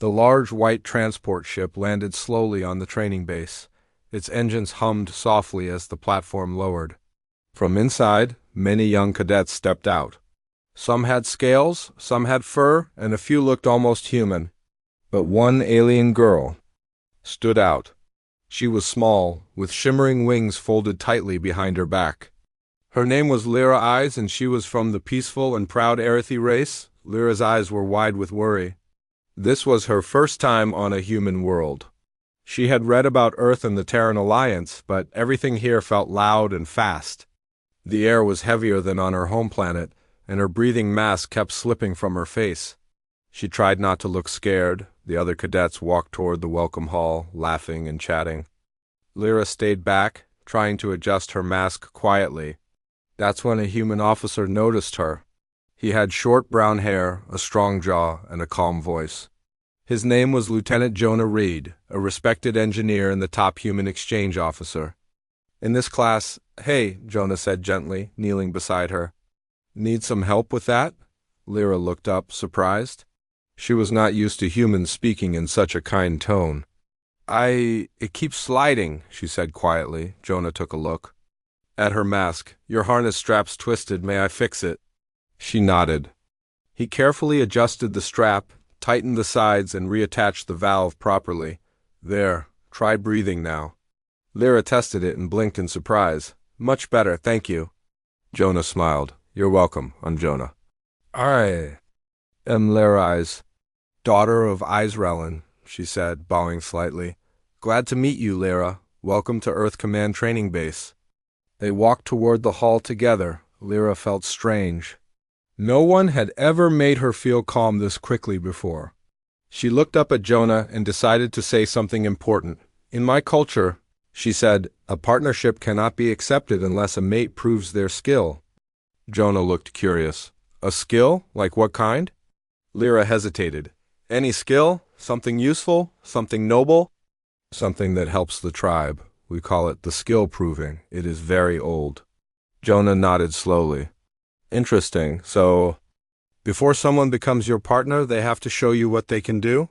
The large white transport ship landed slowly on the training base. Its engines hummed softly as the platform lowered. From inside, many young cadets stepped out. Some had scales, some had fur, and a few looked almost human. But one alien girl stood out. She was small, with shimmering wings folded tightly behind her back. Her name was Lyra Eyes, and she was from the peaceful and proud Arathi race. Lyra's eyes were wide with worry. This was her first time on a human world. She had read about Earth and the Terran Alliance, but everything here felt loud and fast. The air was heavier than on her home planet, and her breathing mask kept slipping from her face. She tried not to look scared. The other cadets walked toward the welcome hall, laughing and chatting. Lyra stayed back, trying to adjust her mask quietly. That's when a human officer noticed her. He had short brown hair, a strong jaw, and a calm voice. His name was Lieutenant Jonah Reed, a respected engineer and the top human exchange officer. In this class, "Hey," Jonah said gently, kneeling beside her. "Need some help with that?" Lyra looked up, surprised. She was not used to humans speaking in such a kind tone. It keeps sliding," she said quietly. Jonah took a look at her mask. "Your harness strap's twisted. May I fix it?" She nodded. He carefully adjusted the strap, tightened the sides, and reattached the valve properly. "There, try breathing now." Lyra tested it and blinked in surprise. "Much better, thank you." Jonah smiled. "You're welcome, I'm Jonah." "I am Lyra Eyes, daughter of Izraelin," she said, bowing slightly. "Glad to meet you, Lyra. Welcome to Earth Command Training Base." They walked toward the hall together. Lyra felt strange. No one had ever made her feel calm this quickly before. She looked up at Jonah and decided to say something important. "In my culture," she said, "a partnership cannot be accepted unless a mate proves their skill." Jonah looked curious. "A skill? Like what kind?" Lyra hesitated. "Any skill? Something useful? Something noble?" "Something that helps the tribe. We call it the skill proving. It is very old." Jonah nodded slowly. "Interesting. So, before someone becomes your partner, they have to show you what they can do?"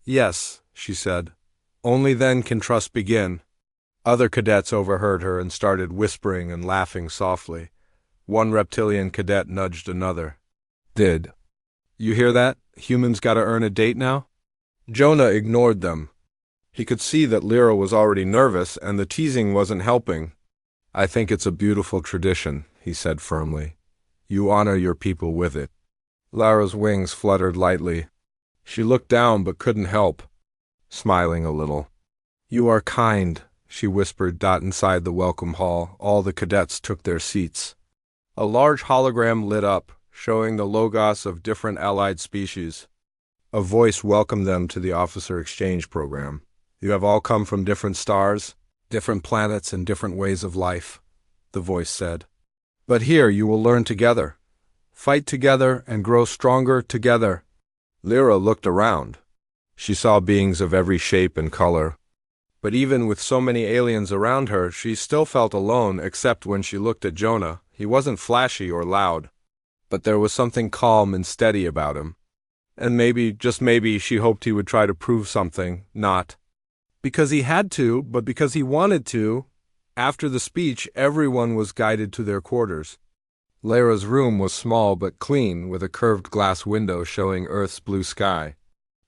"Yes," she said. "Only then can trust begin." Other cadets overheard her and started whispering and laughing softly. One reptilian cadet nudged another. "Did you hear that? Humans gotta earn a date now?" Jonah ignored them. He could see that Lyra was already nervous, and the teasing wasn't helping. "I think it's a beautiful tradition," he said firmly. "You honor your people with it." Lyra's wings fluttered lightly. She looked down but couldn't help, smiling a little. "You are kind," she whispered. Inside the welcome hall, all the cadets took their seats. A large hologram lit up, showing the logos of different allied species. A voice welcomed them to the officer exchange program. "You have all come from different stars, different planets, and different ways of life," the voice said. "But here you will learn together, fight together, and grow stronger together." Lyra looked around. She saw beings of every shape and color. But even with so many aliens around her, she still felt alone, except when she looked at Jonah. He wasn't flashy or loud, but there was something calm and steady about him. And maybe, just maybe, she hoped he would try to prove something, not because he had to, but because he wanted to. After the speech, everyone was guided to their quarters. Lyra's room was small but clean, with a curved glass window showing Earth's blue sky.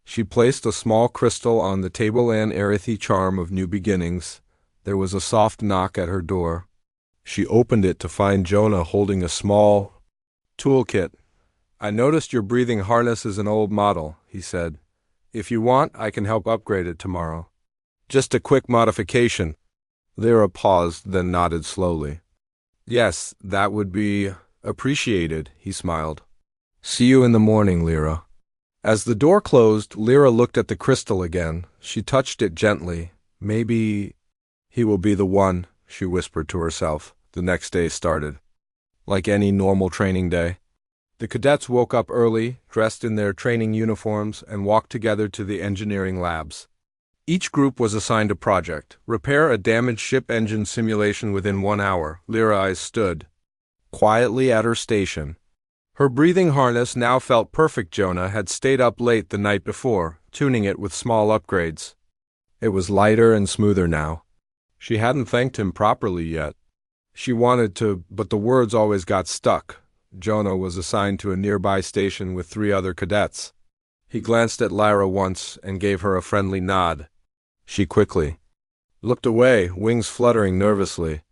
She placed a small crystal on the table, an Arathi charm of new beginnings. There was a soft knock at her door. She opened it to find Jonah holding a small toolkit. "I noticed your breathing harness is an old model," he said. "If you want, I can help upgrade it tomorrow. Just a quick modification." Lyra paused, then nodded slowly. "Yes, that would be appreciated," he smiled. "See you in the morning, Lyra." As the door closed, Lyra looked at the crystal again. She touched it gently. "Maybe he will be the one," she whispered to herself. The next day started. Like any normal training day. The cadets woke up early, dressed in their training uniforms, and walked together to the engineering labs. Each group was assigned a project. Repair a damaged ship engine simulation within 1 hour. Lyra Eyes stood quietly at her station. Her breathing harness now felt perfect. Jonah had stayed up late the night before, tuning it with small upgrades. It was lighter and smoother now. She hadn't thanked him properly yet. She wanted to, but the words always got stuck. Jonah was assigned to a nearby station with 3 other cadets. He glanced at Lyra once and gave her a friendly nod. She quickly looked away, wings fluttering nervously.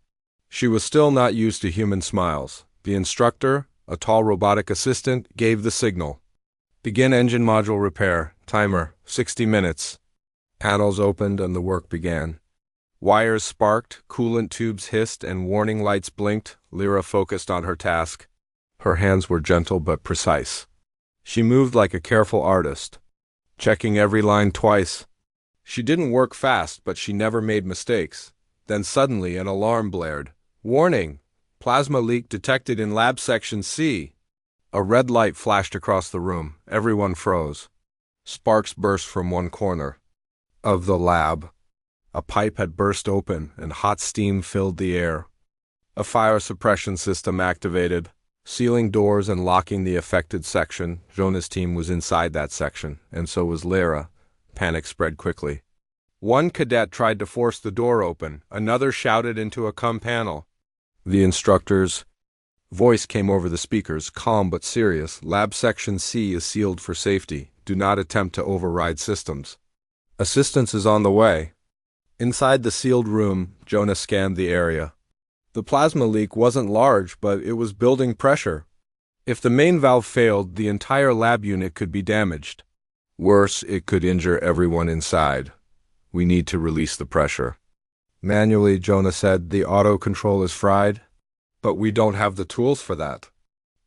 She was still not used to human smiles. The instructor, a tall robotic assistant, gave the signal. Begin engine module repair. Timer, 60 minutes. Panels opened and the work began. Wires sparked, coolant tubes hissed, and warning lights blinked. Lyra focused on her task. Her hands were gentle but precise. She moved like a careful artist, checking every line twice. She didn't work fast, but she never made mistakes. Then suddenly an alarm blared. Warning! Plasma leak detected in lab section C. A red light flashed across the room. Everyone froze. Sparks burst from one corner of the lab. A pipe had burst open, and hot steam filled the air. A fire suppression system activated, sealing doors and locking the affected section. Jonah's team was inside that section, and so was Lyra. Panic spread quickly. One cadet tried to force the door open. Another shouted into a panel. The instructor's voice came over the speakers, calm but serious. Lab Section C is sealed for safety. Do not attempt to override systems. Assistance is on the way. Inside the sealed room, Jonah scanned the area. The plasma leak wasn't large, but it was building pressure. If the main valve failed, the entire lab unit could be damaged. Worse, it could injure everyone inside. We need to release the pressure. Manually, Jonah said, the auto control is fried. But we don't have the tools for that.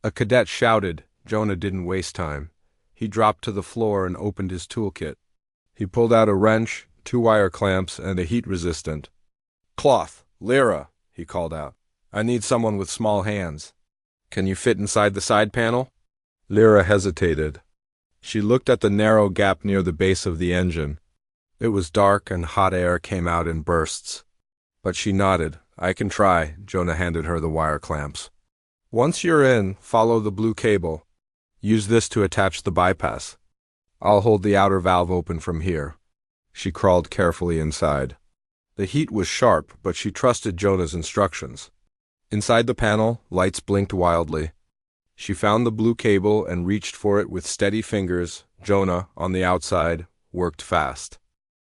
A cadet shouted. Jonah didn't waste time. He dropped to the floor and opened his toolkit. He pulled out a wrench, 2 wire clamps, and a heat resistant. Cloth, Lyra, he called out. I need someone with small hands. Can you fit inside the side panel? Lyra hesitated. She looked at the narrow gap near the base of the engine. It was dark and hot air came out in bursts. But she nodded. I can try. Jonah handed her the wire clamps. Once you're in, follow the blue cable. Use this to attach the bypass. I'll hold the outer valve open from here. She crawled carefully inside. The heat was sharp, but she trusted Jonah's instructions. Inside the panel, lights blinked wildly. She found the blue cable and reached for it with steady fingers. Jonah, on the outside, worked fast.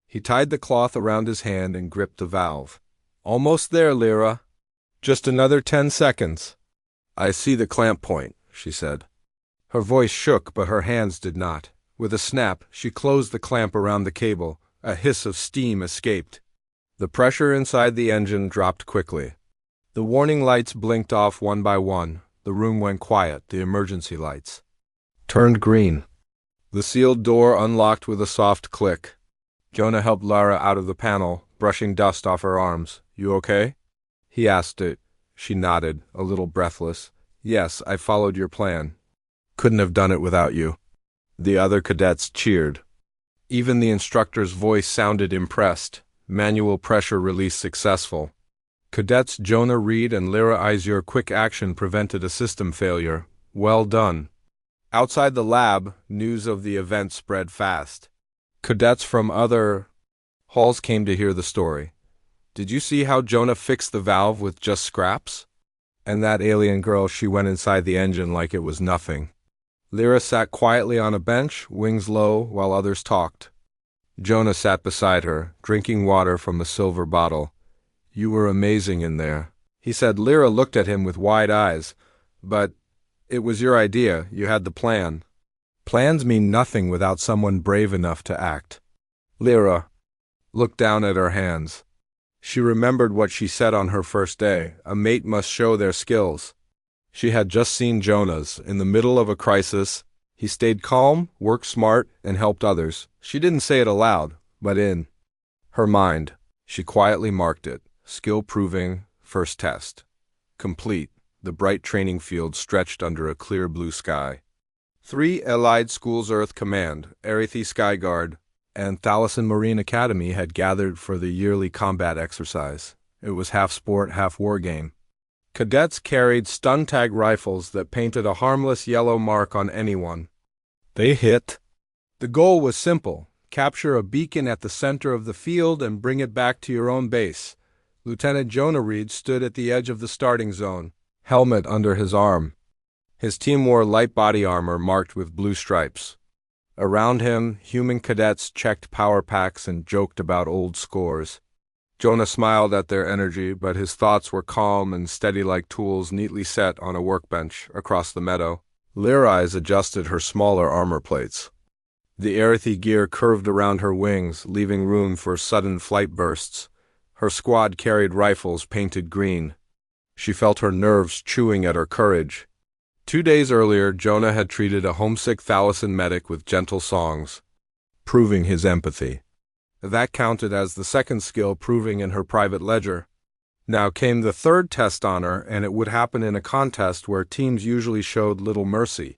He tied the cloth around his hand and gripped the valve. Almost there, Lyra. Just another 10 seconds. I see the clamp point, she said. Her voice shook, but her hands did not. With a snap, she closed the clamp around the cable. A hiss of steam escaped. The pressure inside the engine dropped quickly. The warning lights blinked off one by one. The room went quiet. The emergency lights turned green. The sealed door unlocked with a soft click. Jonah helped Lyra out of the panel, brushing dust off her arms. You okay? He asked it. She nodded, a little breathless. Yes, I followed your plan. Couldn't have done it without you. The other cadets cheered. Even the instructor's voice sounded impressed. Manual pressure release successful. Cadets Jonah Reed and Lyra Izur quick action prevented a system failure. Well done. Outside the lab, news of the event spread fast. Cadets from other halls came to hear the story. Did you see how Jonah fixed the valve with just scraps? And that alien girl, she went inside the engine like it was nothing. Lyra sat quietly on a bench, wings low, while others talked. Jonah sat beside her, drinking water from a silver bottle. You were amazing in there, he said. Lyra looked at him with wide eyes. But it was your idea. You had the plan. Plans mean nothing without someone brave enough to act. Lyra looked down at her hands. She remembered what she said on her first day. A mate must show their skills. She had just seen Jonah's. In the middle of a crisis, he stayed calm, worked smart, and helped others. She didn't say it aloud, but in her mind, she quietly marked it. Skill proving, first test. Complete. The bright training field stretched under a clear blue sky. 3 Allied Schools Earth Command, Arethi Sky Guard, and Thalassen Marine Academy had gathered for the yearly combat exercise. It was half sport, half war game. Cadets carried stun tag rifles that painted a harmless yellow mark on anyone they hit. The goal was simple: Capture a beacon at the center of the field and bring it back to your own base. Lieutenant Jonah Reed stood at the edge of the starting zone, helmet under his arm. His team wore light body armor marked with blue stripes. Around him, human cadets checked power packs and joked about old scores. Jonah smiled at their energy, but his thoughts were calm and steady like tools neatly set on a workbench across the meadow. Lyra's adjusted her smaller armor plates. The earthy gear curved around her wings, leaving room for sudden flight bursts. Her squad carried rifles painted green. She felt her nerves chewing at her courage. 2 days earlier, Jonah had treated a homesick Thalassan medic with gentle songs, proving his empathy. That counted as the second skill proving in her private ledger. Now came the third test on her, and it would happen in a contest where teams usually showed little mercy.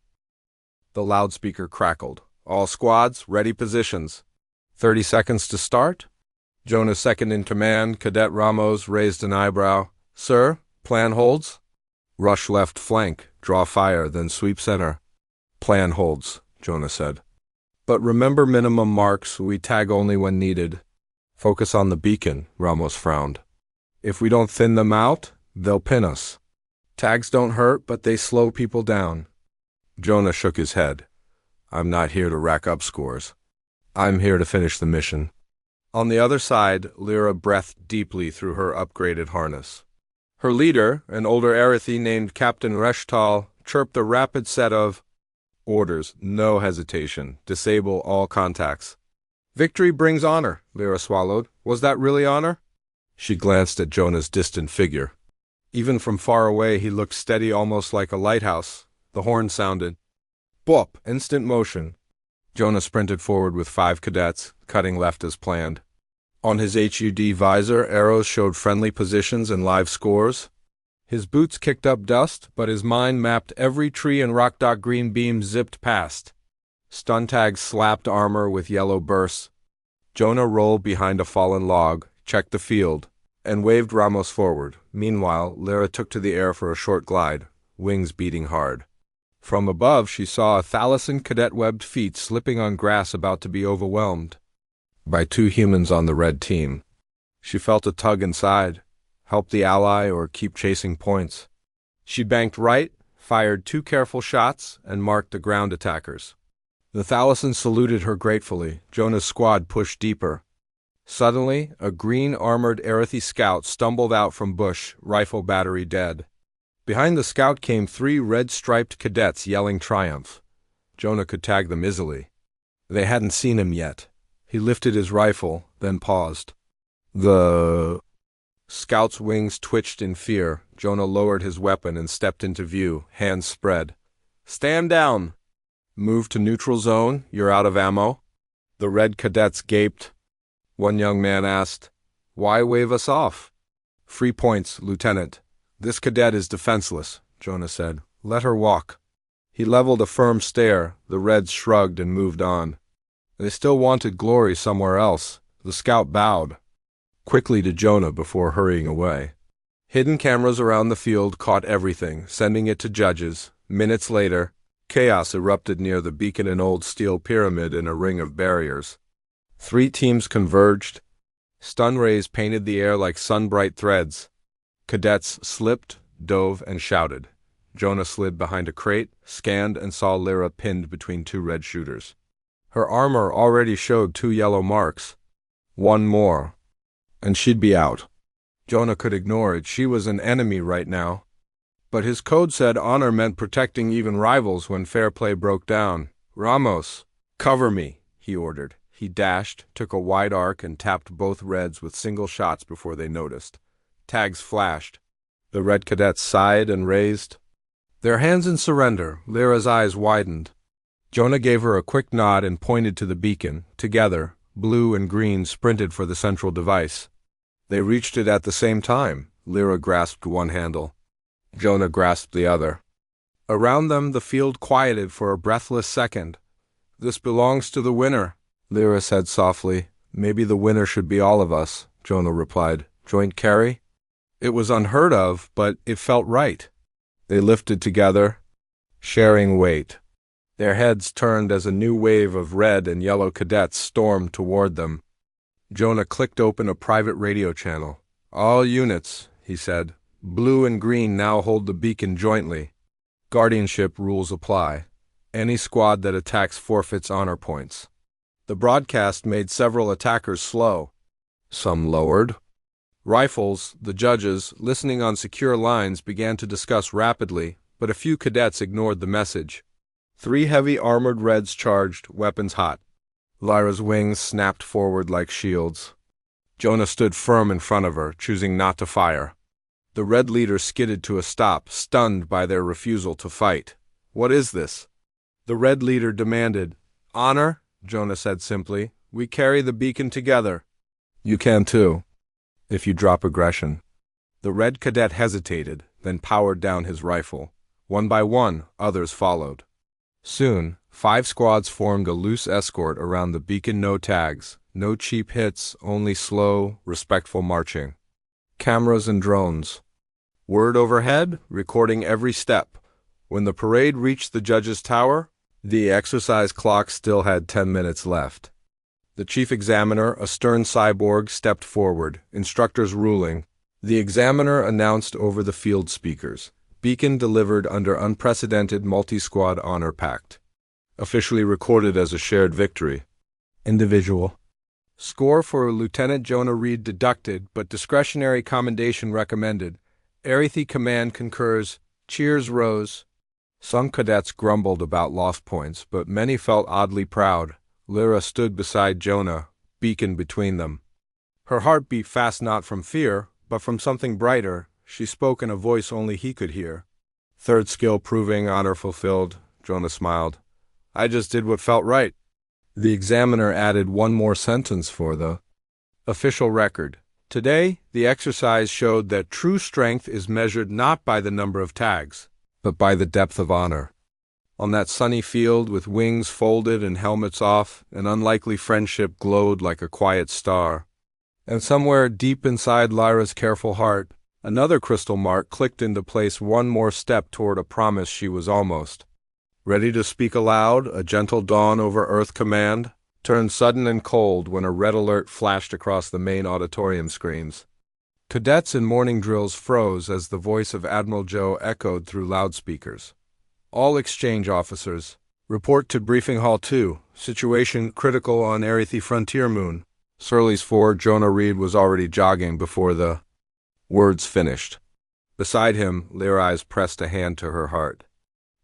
The loudspeaker crackled. All squads, ready positions. 30 seconds to start? Jonah's second-in-command, Cadet Ramos, raised an eyebrow. Sir, plan holds? Rush left flank, draw fire, then sweep center. Plan holds, Jonah said. But remember minimum marks, we tag only when needed. Focus on the beacon, Ramos frowned. If we don't thin them out, they'll pin us. Tags don't hurt, but they slow people down. Jonah shook his head. I'm not here to rack up scores. I'm here to finish the mission. On the other side, Lyra breathed deeply through her upgraded harness. Her leader, an older Arathi named Captain Reshtal, chirped a rapid set of orders, no hesitation, disable all contacts. Victory brings honor, Lyra swallowed. Was that really honor? She glanced at Jonah's distant figure. Even from far away he looked steady, almost like a lighthouse. The horn sounded. Bop! Instant motion. Jonah sprinted forward with 5 cadets, cutting left as planned. On his HUD visor, arrows showed friendly positions and live scores. His boots kicked up dust, but his mind mapped every tree and rock dot green beam zipped past. Stun tags slapped armor with yellow bursts. Jonah rolled behind a fallen log, checked the field, and waved Ramos forward. Meanwhile, Lyra took to the air for a short glide, wings beating hard. From above, she saw a Thalassan cadet-webbed feet slipping on grass about to be overwhelmed by 2 humans on the red team. She felt a tug inside, help the ally or keep chasing points. She banked right, fired 2 careful shots, and marked the ground attackers. The Thalassan saluted her gratefully. Jonah's squad pushed deeper. Suddenly, a green-armored Arathi scout stumbled out from bush, rifle battery dead. Behind the scout came 3 red-striped cadets yelling triumph. Jonah could tag them easily. They hadn't seen him yet. He lifted his rifle, then paused. The scout's wings twitched in fear. Jonah lowered his weapon and stepped into view, hands spread. Stand down! Move to neutral zone, you're out of ammo. The red cadets gaped. One young man asked, Why wave us off? Free points, Lieutenant. This cadet is defenseless, Jonah said. Let her walk. He leveled a firm stare. The Reds shrugged and moved on. They still wanted glory somewhere else. The scout bowed quickly to Jonah before hurrying away. Hidden cameras around the field caught everything, sending it to judges. Minutes later, chaos erupted near the beacon, an old steel pyramid in a ring of barriers. 3 teams converged. Stun rays painted the air like sun-bright threads. Cadets slipped, dove, and shouted. Jonah slid behind a crate, scanned, and saw Lyra pinned between 2 red shooters. Her armor already showed 2 yellow marks. 1 more, and she'd be out. Jonah could ignore it. She was an enemy right now. But his code said honor meant protecting even rivals when fair play broke down. Ramos, cover me, he ordered. He dashed, took a wide arc, and tapped both Reds with single shots before they noticed. Tags flashed. The red cadets sighed and raised their hands in surrender. Lyra's eyes widened. Jonah gave her a quick nod and pointed to the beacon. Together, blue and green sprinted for the central device. They reached it at the same time. Lyra grasped one handle. Jonah grasped the other. Around them, the field quieted for a breathless second. This belongs to the winner, Lyra said softly. Maybe the winner should be all of us, Jonah replied. Joint carry? It was unheard of, but it felt right. They lifted together, sharing weight. Their heads turned as a new wave of red and yellow cadets stormed toward them. Jonah clicked open a private radio channel. "All units," he said. "Blue and green now hold the beacon jointly. Guardianship rules apply. Any squad that attacks forfeits honor points." The broadcast made several attackers slow. Some lowered. Rifles, the judges, listening on secure lines, began to discuss rapidly, but a few cadets ignored the message. 3 heavy armored Reds charged, weapons hot. Lyra's wings snapped forward like shields. Jonah stood firm in front of her, choosing not to fire. The Red leader skidded to a stop, stunned by their refusal to fight. "What is this?" The Red leader demanded. "Honor," Jonah said simply. "We carry the beacon together." "You can too, if you drop aggression." The Red cadet hesitated, then powered down his rifle. One by one, others followed. Soon, 5 squads formed a loose escort around the beacon. No tags, no cheap hits, only slow, respectful marching. Cameras and drones. Word overhead, recording every step. When the parade reached the judge's tower, the exercise clock still had 10 minutes left. The chief examiner, a stern cyborg, stepped forward, instructors ruling. The examiner announced over the field speakers. Beacon delivered under unprecedented multi-squad honor pact. Officially recorded as a shared victory. Individual. Score for Lieutenant Jonah Reed deducted, but discretionary commendation recommended. Arethy Command concurs. Cheers rose. Some cadets grumbled about lost points, but many felt oddly proud. Lyra stood beside Jonah, beacon between them. Her heart beat fast, not from fear, but from something brighter. She spoke in a voice only he could hear. "Third skill proving, honor fulfilled," Jonah smiled. "I just did what felt right." The examiner added one more sentence for the official record. "Today, the exercise showed that true strength is measured not by the number of tags, but by the depth of honor." On that sunny field, with wings folded and helmets off, an unlikely friendship glowed like a quiet star. And somewhere deep inside Lyra's careful heart, another crystal mark clicked into place, one more step toward a promise she was almost ready to speak aloud. A gentle dawn over Earth Command turned sudden and cold when a red alert flashed across the main auditorium screens. Cadets in morning drills froze as the voice of Admiral Joe echoed through loudspeakers. "All exchange officers, report to Briefing Hall 2. Situation critical on Arethy Frontier Moon." Surly's 4, Jonah Reed was already jogging before the words finished. Beside him, Lyra's pressed a hand to her heart.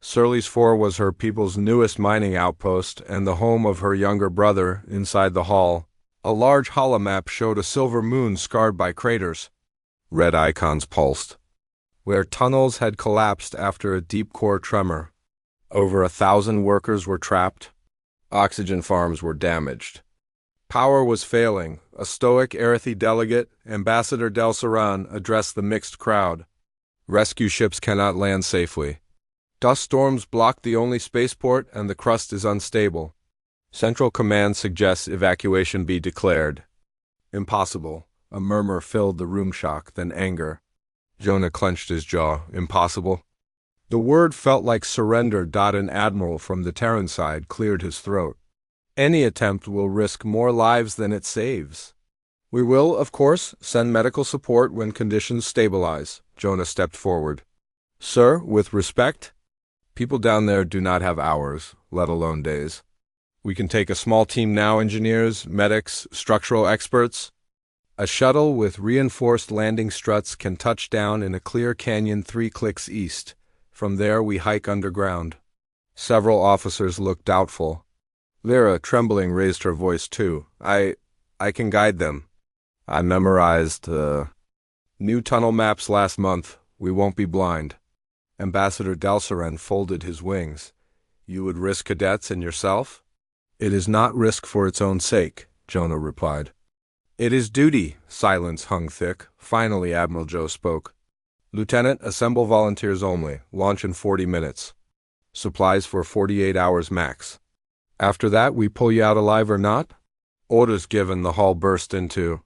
Surly's 4 was her people's newest mining outpost and the home of her younger brother. Inside the hall, a large holomap showed a silver moon scarred by craters. Red icons pulsed, where tunnels had collapsed after a deep core tremor. Over 1,000 workers were trapped. Oxygen farms were damaged. Power was failing. A stoic Arethy delegate, Ambassador Del Saran, addressed the mixed crowd. "Rescue ships cannot land safely. Dust storms block the only spaceport and the crust is unstable. Central Command suggests evacuation be declared." "Impossible." A murmur filled the room, shock, then anger. Jonah clenched his jaw. "Impossible?" The word felt like surrender. An admiral from the Terran side cleared his throat. "Any attempt will risk more lives than it saves." "We will, of course, send medical support when conditions stabilize." Jonah stepped forward. "Sir, with respect, people down there do not have hours, let alone days. We can take a small team now, engineers, medics, structural experts. A shuttle with reinforced landing struts can touch down in a clear canyon 3 clicks east. From there we hike underground." Several officers looked doubtful. Lyra, trembling, raised her voice too. I can guide them. I memorized new tunnel maps last month. We won't be blind." Ambassador Dalsaran folded his wings. "You would risk cadets and yourself?" "It is not risk for its own sake," Jonah replied. "It is duty." Silence hung thick. Finally, Admiral Joe spoke. "Lieutenant, assemble volunteers only. Launch in 40 minutes. Supplies for 48 hours max. After that, we pull you out alive or not?" Orders given. The hall burst into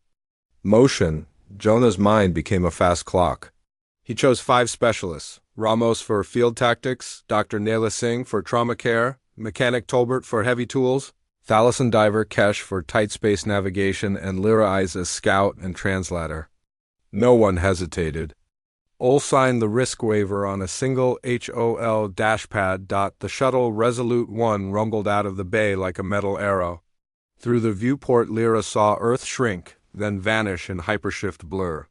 motion. Jonah's mind became a fast clock. He chose 5 specialists. Ramos for field tactics, Dr. Naila Singh for trauma care, Mechanic Tolbert for heavy tools, Thalison Diver Kesh for tight space navigation, and Lyra Eyes as scout and translator. No one hesitated. All signed the risk waiver on a single HOL dashpad. The shuttle Resolute 1 rumbled out of the bay like a metal arrow. Through the viewport, Lyra saw Earth shrink, then vanish in hypershift blur.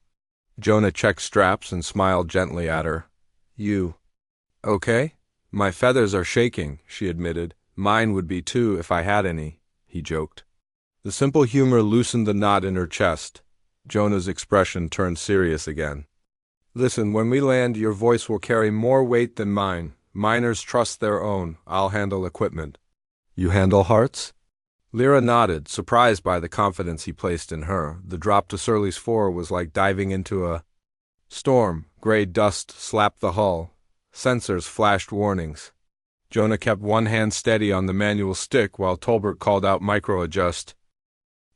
Jonah checked straps and smiled gently at her. You okay? My feathers are shaking, she admitted. Mine would be too if I had any, he joked. The simple humor loosened the knot in her chest. Jonah's expression turned serious again. Listen, when we land, your voice will carry more weight than mine. Miners trust their own. I'll handle equipment. You handle hearts? Lyra nodded, surprised by the confidence he placed in her. The drop to Surly's 4 was like diving into a storm. Gray dust slapped the hull. Sensors flashed warnings. Jonah kept one hand steady on the manual stick while Tolbert called out micro-adjust.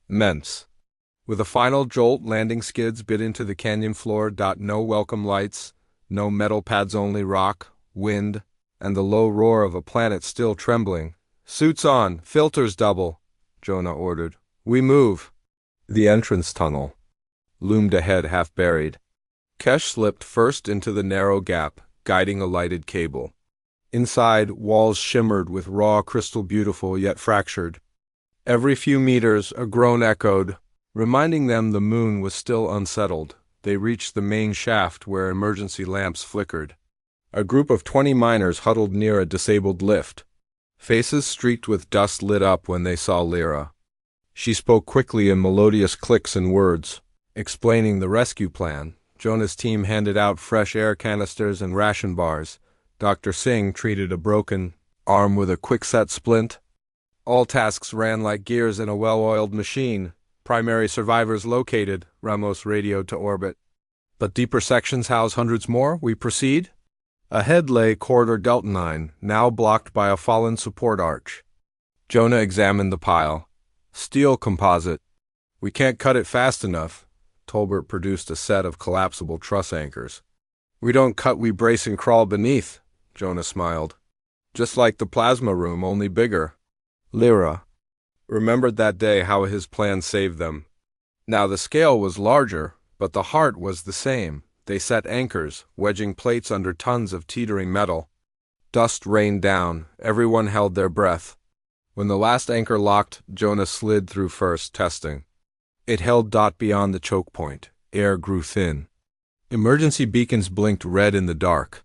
Ments. With a final jolt, landing skids bit into the canyon floor. No welcome lights, no metal pads, only rock, wind, and the low roar of a planet still trembling. Suits on, filters double, Jonah ordered. We move. The entrance tunnel loomed ahead, half buried. Kesh slipped first into the narrow gap, guiding a lighted cable. Inside, walls shimmered with raw crystal, beautiful yet fractured. Every few meters, a groan echoed, reminding them the moon was still unsettled. They reached the main shaft where emergency lamps flickered. A group of 20 miners huddled near a disabled lift. Faces streaked with dust lit up when they saw Lyra. She spoke quickly in melodious clicks and words, explaining the rescue plan. Jonah's team handed out fresh air canisters and ration bars. Dr. Singh treated a broken arm with a quick-set splint. All tasks ran like gears in a well-oiled machine. Primary survivors located, Ramos radioed to orbit. But deeper sections house hundreds more. We proceed? Ahead lay Corridor Delta 9, now blocked by a fallen support arch. Jonah examined the pile. Steel composite. We can't cut it fast enough. Tolbert produced a set of collapsible truss anchors. We don't cut, we brace and crawl beneath, Jonah smiled. Just like the plasma room, only bigger. Lyra remembered that day how his plan saved them. Now the scale was larger, but the heart was the same. They set anchors, wedging plates under tons of teetering metal. Dust rained down. Everyone held their breath. When the last anchor locked, Jonah slid through first, testing. It held beyond the choke point. Air grew thin. Emergency beacons blinked red in the dark.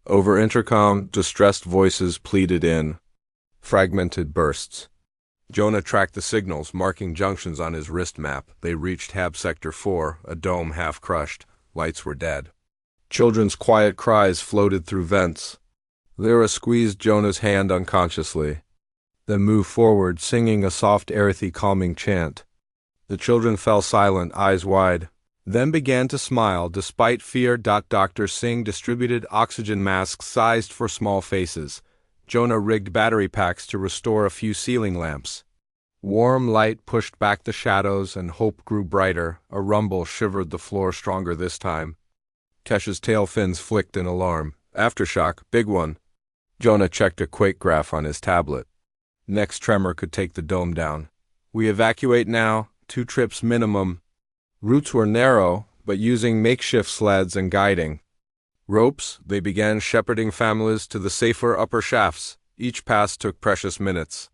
Over intercom, distressed voices pleaded in fragmented bursts. Jonah tracked the signals, marking junctions on his wrist map. They reached Hab Sector 4, a dome half crushed. Lights were dead. Children's quiet cries floated through vents. Lyra squeezed Jonah's hand unconsciously, then moved forward, singing a soft, earthy, calming chant. The children fell silent, eyes wide, then began to smile despite fear. Dr. Singh distributed oxygen masks sized for small faces. Jonah rigged battery packs to restore a few ceiling lamps. Warm light pushed back the shadows and hope grew brighter. A rumble shivered the floor, stronger this time. Kesh's tail fins flicked in alarm. Aftershock, big one. Jonah checked a quake graph on his tablet. Next tremor could take the dome down. We evacuate now, 2 trips minimum. Routes were narrow, but using makeshift sleds and guiding ropes, they began shepherding families to the safer upper shafts. Each pass took precious minutes.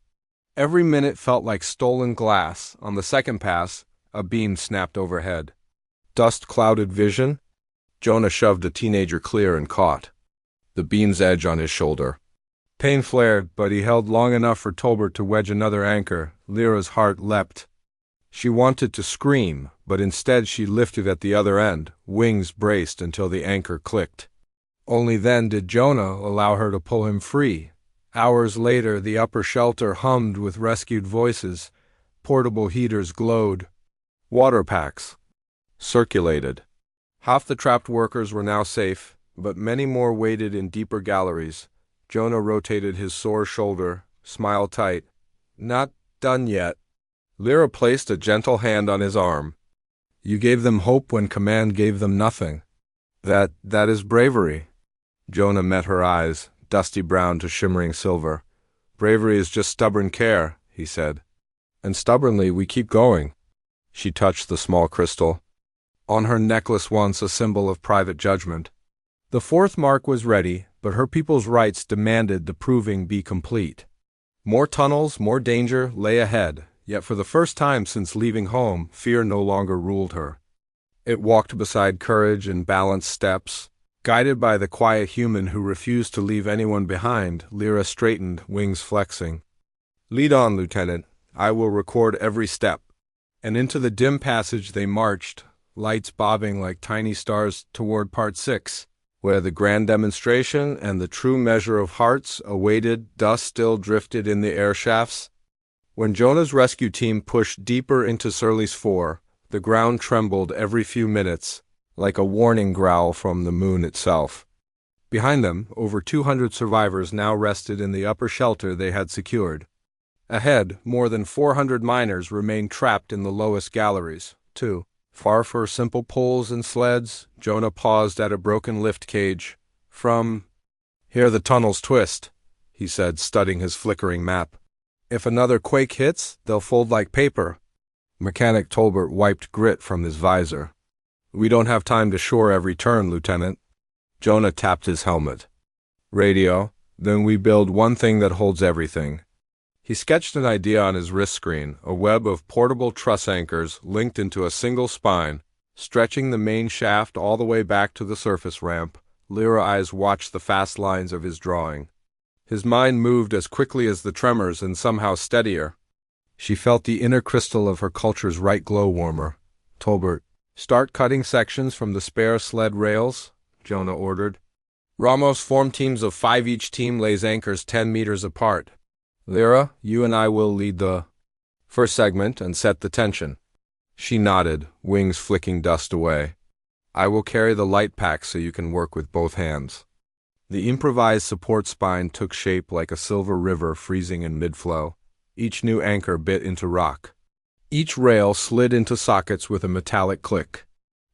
Every minute felt like stolen glass. On the second pass, a beam snapped overhead. Dust clouded vision. Jonah shoved a teenager clear and caught the beam's edge on his shoulder. Pain flared, but he held long enough for Tolbert to wedge another anchor. Lyra's heart leapt. She wanted to scream, but instead she lifted at the other end, wings braced until the anchor clicked. Only then did Jonah allow her to pull him free. Hours later, the upper shelter hummed with rescued voices. Portable heaters glowed. Water packs circulated. Half the trapped workers were now safe, but many more waited in deeper galleries. Jonah rotated his sore shoulder, smiled tight. Not done yet. Lyra placed a gentle hand on his arm. You gave them hope when command gave them nothing. That is bravery. Jonah met her eyes, dusty brown to shimmering silver. Bravery is just stubborn care, he said. And stubbornly we keep going. She touched the small crystal. On her necklace once a symbol of private judgment. The fourth mark was ready, but her people's rights demanded the proving be complete. More tunnels, more danger lay ahead, yet for the first time since leaving home, fear no longer ruled her. It walked beside courage in balanced steps. Guided by the quiet human who refused to leave anyone behind, Lyra straightened, wings flexing. Lead on, Lieutenant. I will record every step. And into the dim passage they marched, lights bobbing like tiny stars toward Part 6, where the grand demonstration and the true measure of hearts awaited. Dust still drifted in the air shafts. When Jonah's rescue team pushed deeper into Surly's 4, the ground trembled every few minutes, like a warning growl from the moon itself. Behind them, over 200 survivors now rested in the upper shelter they had secured. Ahead, more than 400 miners remained trapped in the lowest galleries, too. Far for simple poles and sleds, Jonah paused at a broken lift cage. Here the tunnels twist, he said, studying his flickering map. If another quake hits, they'll fold like paper. Mechanic Tolbert wiped grit from his visor. We don't have time to shore every turn, Lieutenant. Jonah tapped his helmet. Radio, then we build one thing that holds everything. He sketched an idea on his wrist screen, a web of portable truss anchors linked into a single spine, stretching the main shaft all the way back to the surface ramp. Lyra's eyes watched the fast lines of his drawing. His mind moved as quickly as the tremors and somehow steadier. She felt the inner crystal of her culture's right glow warmer. Tolbert, start cutting sections from the spare sled rails, Jonah ordered. Ramos, form teams of 5 each team lays anchors 10 meters apart. Lyra, you and I will lead the first segment and set the tension. She nodded, wings flicking dust away. I will carry the light pack so you can work with both hands. The improvised support spine took shape like a silver river freezing in mid-flow. Each new anchor bit into rock. Each rail slid into sockets with a metallic click.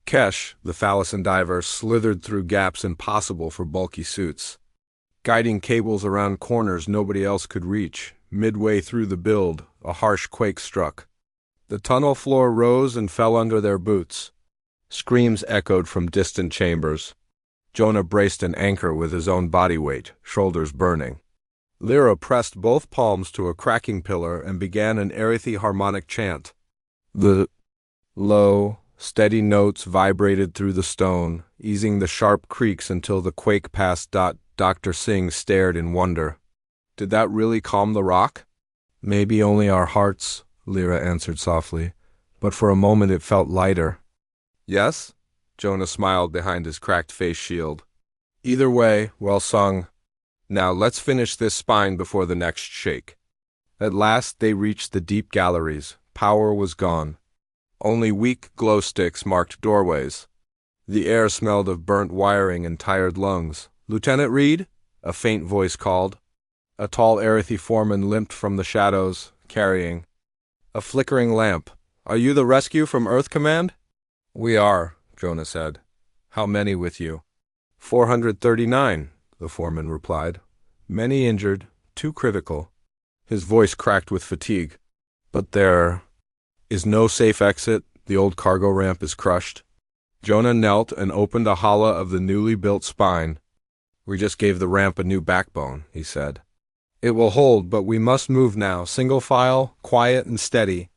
Kesh, the phallicin diver, slithered through gaps impossible for bulky suits. Guiding cables around corners nobody else could reach. Midway through the build, a harsh quake struck. The tunnel floor rose and fell under their boots. Screams echoed from distant chambers. Jonah braced an anchor with his own body weight, shoulders burning. Lyra pressed both palms to a cracking pillar and began an erythy harmonic chant. The low, steady notes vibrated through the stone, easing the sharp creaks until the quake passed. Dr. Singh stared in wonder. Did that really calm the rock? Maybe only our hearts, Lyra answered softly, but for a moment it felt lighter. Yes? Jonah smiled behind his cracked face shield. Either way, well sung. Now let's finish this spine before the next shake. At last they reached the deep galleries. Power was gone. Only weak glow sticks marked doorways. The air smelled of burnt wiring and tired lungs. Lieutenant Reed? A faint voice called. A tall erythy foreman limped from the shadows, carrying a flickering lamp. Are you the rescue from Earth Command? We are, Jonah said. How many with you? 439, the foreman replied. Many injured, 2 critical. His voice cracked with fatigue. But there is no safe exit. The old cargo ramp is crushed. Jonah knelt and opened a hollow of the newly built spine. We just gave the ramp a new backbone, he said. It will hold, but we must move now, single file, quiet and steady.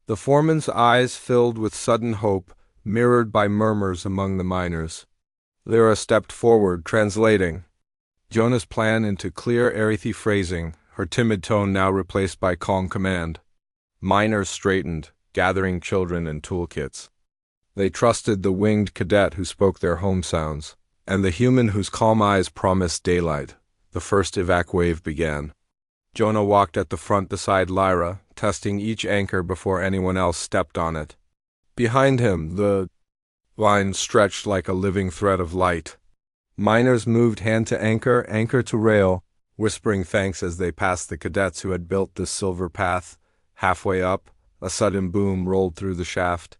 The foreman's eyes filled with sudden hope, mirrored by murmurs among the miners. Lyra stepped forward, translating Jonah's plan into clear erythy phrasing, her timid tone now replaced by calm command. Miners straightened, gathering children and toolkits. They trusted the winged cadet who spoke their home sounds, and the human whose calm eyes promised daylight. The first evac wave began. Jonah walked at the front beside Lyra, testing each anchor before anyone else stepped on it. Behind him, the line stretched like a living thread of light. Miners moved hand to anchor, anchor to rail, whispering thanks as they passed the cadets who had built this silver path. Halfway up, a sudden boom rolled through the shaft.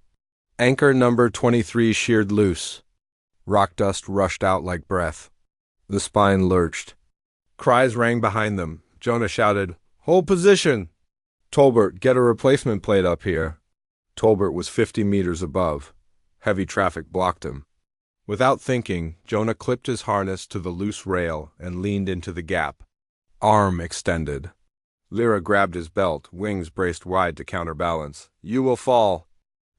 Anchor number 23 sheared loose. Rock dust rushed out like breath. The spine lurched. Cries rang behind them. Jonah shouted, "Hold position!" "Tolbert, get a replacement plate up here." Tolbert was 50 meters above. Heavy traffic blocked him. Without thinking, Jonah clipped his harness to the loose rail and leaned into the gap. Arm extended. Lyra grabbed his belt, wings braced wide to counterbalance. "You will fall."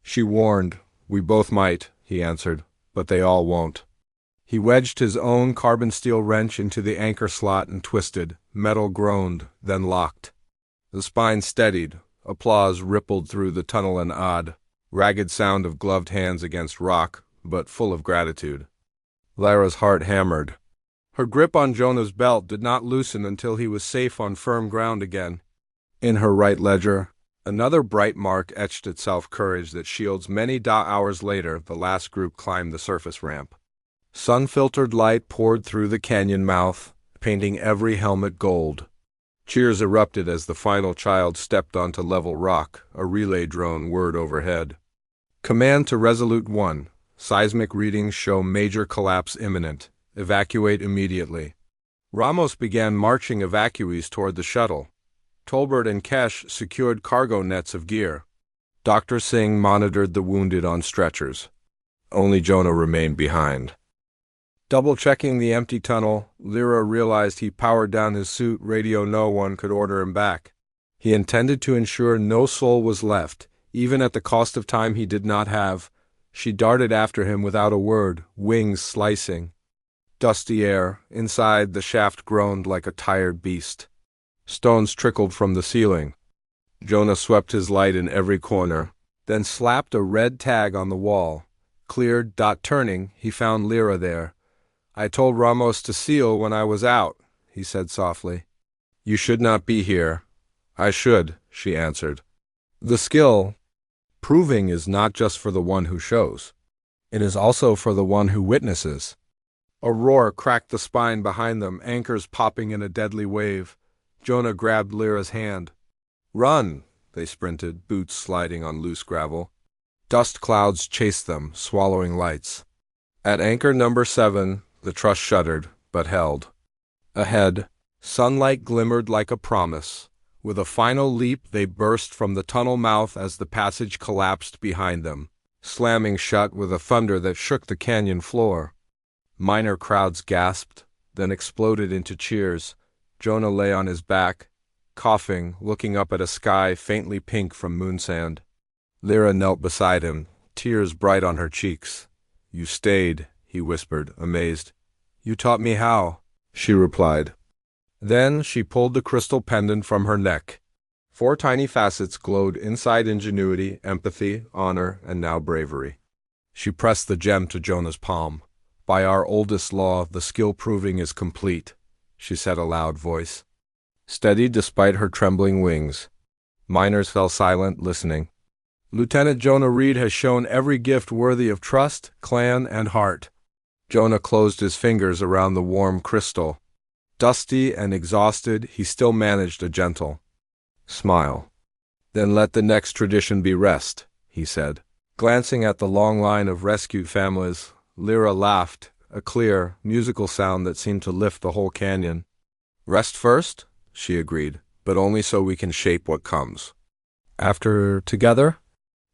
She warned. "We both might," he answered, "but they all won't." He wedged his own carbon steel wrench into the anchor slot and twisted. Metal groaned, then locked. The spine steadied. Applause rippled through the tunnel, an odd, ragged sound of gloved hands against rock, but full of gratitude. Lyra's heart hammered. Her grip on Jonah's belt did not loosen until he was safe on firm ground again. In her right ledger, another bright mark etched itself, courage that shields many hours later. The last group climbed the surface ramp. Sun-filtered light poured through the canyon mouth, painting every helmet gold. Cheers erupted as the final child stepped onto level rock, a relay drone whirred overhead. "Command to Resolute 1. Seismic readings show major collapse imminent. Evacuate immediately." Ramos began marching evacuees toward the shuttle. Tolbert and Kesh secured cargo nets of gear. Dr. Singh monitored the wounded on stretchers. Only Jonah remained behind. Double-checking the empty tunnel, Lyra realized he powered down his suit. Radio no one could order him back. He intended to ensure no soul was left, even at the cost of time he did not have. She darted after him without a word, wings slicing. Dusty air. Inside, the shaft groaned like a tired beast. Stones trickled from the ceiling. Jonah swept his light in every corner, then slapped a red tag on the wall. Cleared. Turning, he found Lyra there. "I told Ramos to seal when I was out," he said softly. "You should not be here." "I should," she answered. The skill, proving, is not just for the one who shows. It is also for the one who witnesses. A roar cracked the spine behind them, anchors popping in a deadly wave. Jonah grabbed Lyra's hand. "Run!" They sprinted, boots sliding on loose gravel. Dust clouds chased them, swallowing lights. At anchor number 7, the truss shuddered, but held. Ahead, sunlight glimmered like a promise. With a final leap, they burst from the tunnel mouth as the passage collapsed behind them, slamming shut with a thunder that shook the canyon floor. Minor crowds gasped, then exploded into cheers. Jonah lay on his back, coughing, looking up at a sky faintly pink from moonsand. Lyra knelt beside him, tears bright on her cheeks. "You stayed," he whispered, amazed. "You taught me how," she replied. Then she pulled the crystal pendant from her neck. 4 tiny facets glowed inside: ingenuity, empathy, honor, and now bravery. She pressed the gem to Jonah's palm. "By our oldest law, the skill proving is complete," she said, a loud voice. Steady despite her trembling wings. Miners fell silent, listening. "Lieutenant Jonah Reed has shown every gift worthy of trust, clan, and heart." Jonah closed his fingers around the warm crystal. Dusty and exhausted, he still managed a gentle smile. "Then let the next tradition be rest," he said. Glancing at the long line of rescued families, Lyra laughed, a clear, musical sound that seemed to lift the whole canyon. "Rest first," she agreed, "but only so we can shape what comes." After, together?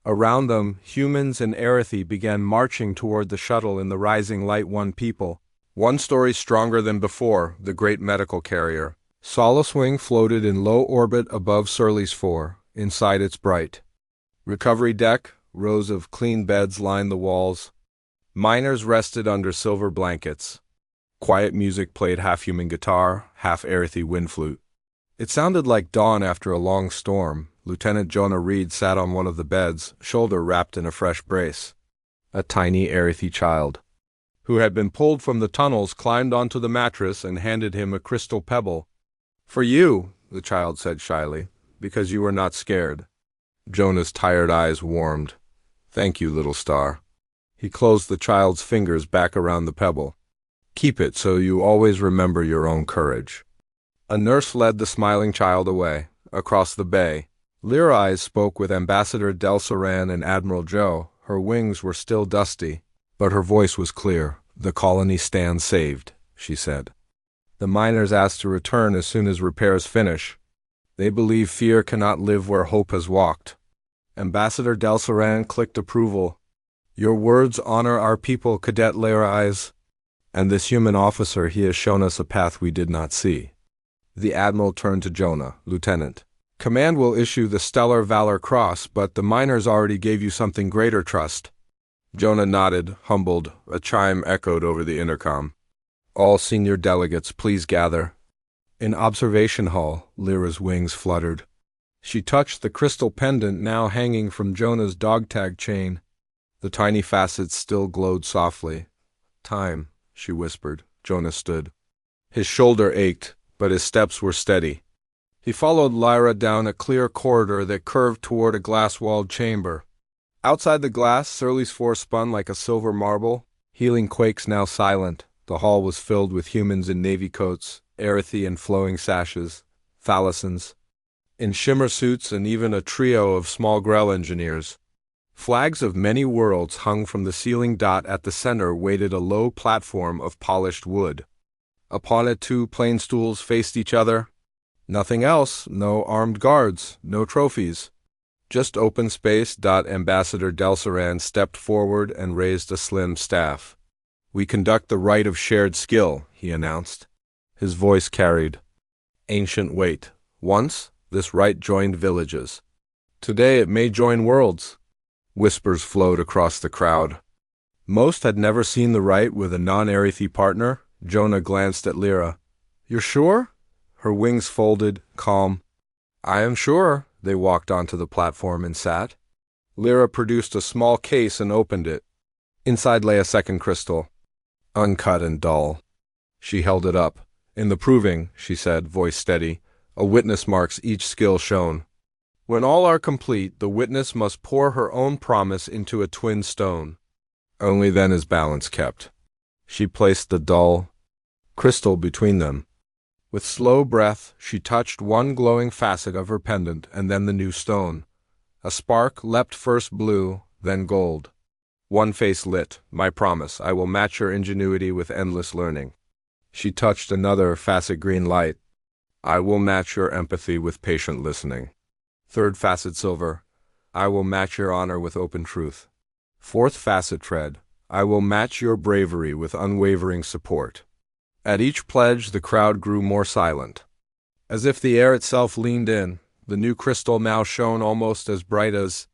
Around them, humans and Arathi began marching toward the shuttle in the rising light. One people, one story stronger than before, the great medical carrier. Solace Wing floated in low orbit above Surly's 4, inside its bright recovery deck. Rows of clean beds lined the walls. Miners rested under silver blankets. Quiet music played, half human guitar, half Arathi wind flute. It sounded like dawn after a long storm. Lieutenant Jonah Reed sat on one of the beds, shoulder wrapped in a fresh brace. A tiny Arathi child, who had been pulled from the tunnels, climbed onto the mattress and handed him a crystal pebble. "For you," the child said shyly, "because you were not scared." Jonah's tired eyes warmed. "Thank you, little star." He closed the child's fingers back around the pebble. "Keep it so you always remember your own courage." A nurse led the smiling child away, across the bay. Lyra Eyes spoke with Ambassador Del Saran and Admiral Joe. Her wings were still dusty, but her voice was clear. "The colony stands saved," she said. The miners asked to return as soon as repairs finish. They believe fear cannot live where hope has walked. Ambassador Delsaran clicked approval. Your words honor our people, Cadet Lyra Eyes. And this human officer, he has shown us a path we did not see. The Admiral turned to Jonah. Lieutenant, Command will issue the Stellar Valor Cross, but the miners already gave you something greater trust. Jonah nodded, humbled. A chime echoed over the intercom. All senior delegates, please gather. In observation hall, Lyra's wings fluttered. She touched the crystal pendant now hanging from Jonah's dog-tag chain. The tiny facets still glowed softly. Time, she whispered. Jonah stood. His shoulder ached, but his steps were steady. He followed Lyra down a clear corridor that curved toward a glass-walled chamber. Outside the glass, Surly's force spun like a silver marble. Healing quakes now silent. The hall was filled with humans in navy coats, erythi and flowing sashes, thalassans, in shimmer suits, and even a trio of small Grell engineers. Flags of many worlds hung from the ceiling. At the center waited a low platform of polished wood. Upon it 2 plain stools faced each other. Nothing else, no armed guards, no trophies. Just open space. Ambassador Delsaran stepped forward and raised a slim staff. We conduct the rite of shared skill, he announced. His voice carried ancient weight. Once, this rite joined villages. Today it may join worlds. Whispers flowed across the crowd. Most had never seen the rite with a non-erythi partner. Jonah glanced at Lyra. You're sure? Her wings folded, calm. I am sure. They walked onto the platform and sat. Lyra produced a small case and opened it. Inside lay a second crystal, uncut and dull. She held it up. In the proving, she said, voice steady, a witness marks each skill shown. When all are complete, the witness must pour her own promise into a twin stone. Only then is balance kept. She placed the dull crystal between them. With slow breath, she touched one glowing facet of her pendant and then the new stone. A spark leapt, first blue, then gold. One face lit. My promise, I will match your ingenuity with endless learning. She touched another facet, green light. I will match your empathy with patient listening. Third facet, silver. I will match your honor with open truth. Fourth facet, red. I will match your bravery with unwavering support. At each pledge, the crowd grew more silent. As if the air itself leaned in, the new crystal now shone almost as bright as